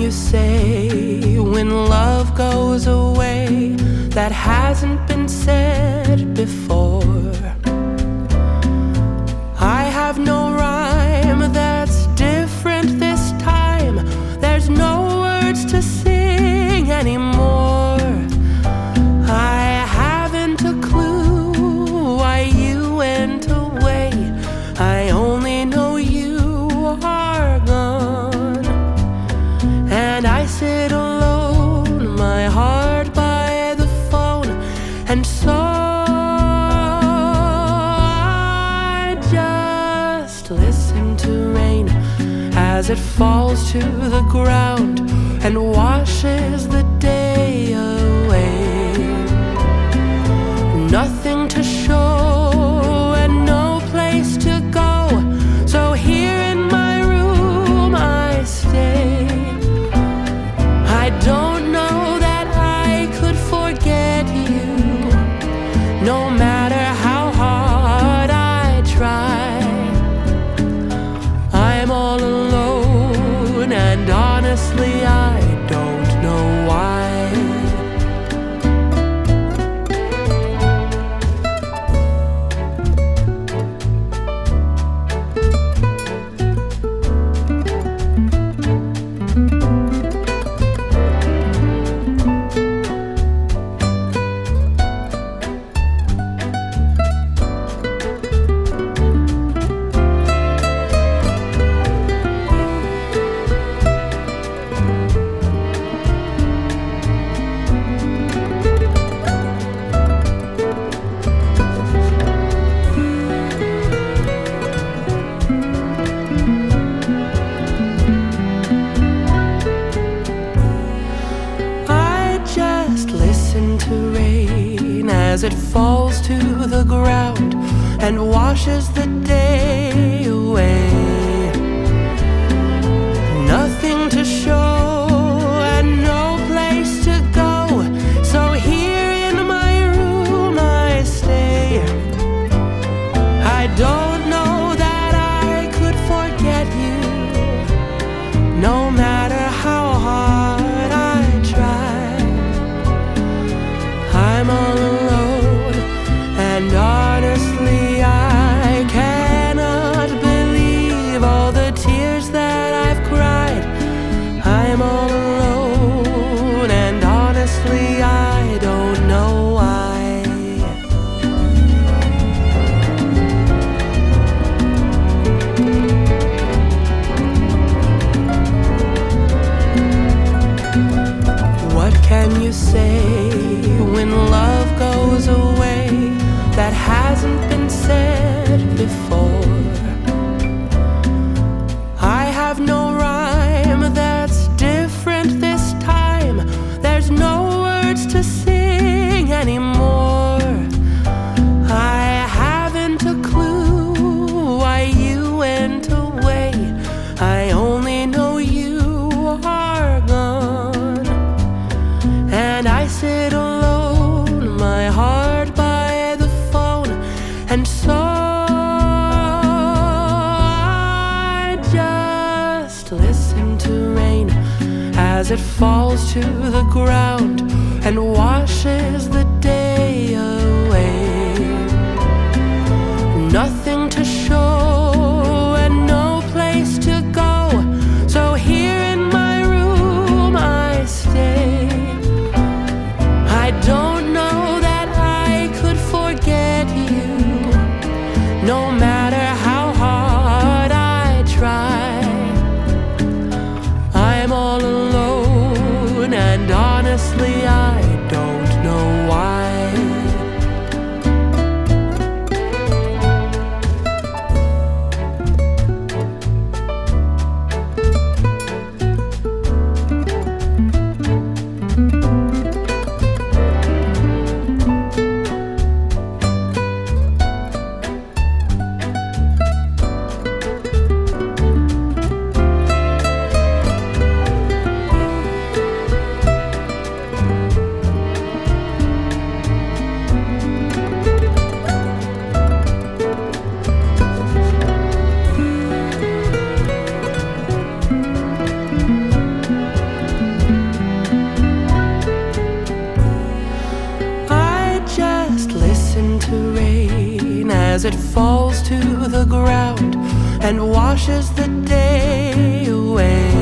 you say when love goes away that hasn't been said before? I have no rhyme that's different this time. There's no words to sing anymore. I haven't a clue why you went away. I only know you are gone. And I sit alone, my heart by the phone. And so I just listen to rain as it falls to the ground and washes the day away. Nothing to show and no place to go, so here in my room I stay. I don't know that I could forget you, no matter how hard I try. I'm all alone, and honestly I don't know why. As it falls to the ground and washes the day away. Nothing to show and no place to go, so here in my room I stay. I don't know that I could forget you, no matter how hard I try. I'm all alone, and honestly I cannot believe all the tears that I've cried. I'm all alone, and honestly I don't know why. What can you say when love goes away that hasn't been said before? I have no rhyme that's different this time. There's no words to sing anymore. I haven't a clue why you went away. I only know you are gone. And I sit alone, my heart by the phone. And so I just listen to rain as it falls to the ground and washes the day away. Nothing to show and no place to go, so here in my room I stay. I don't know that I could forget you, no matter how hard I try. I'm all alone, and honestly I don't know as it falls to the ground and washes the day away.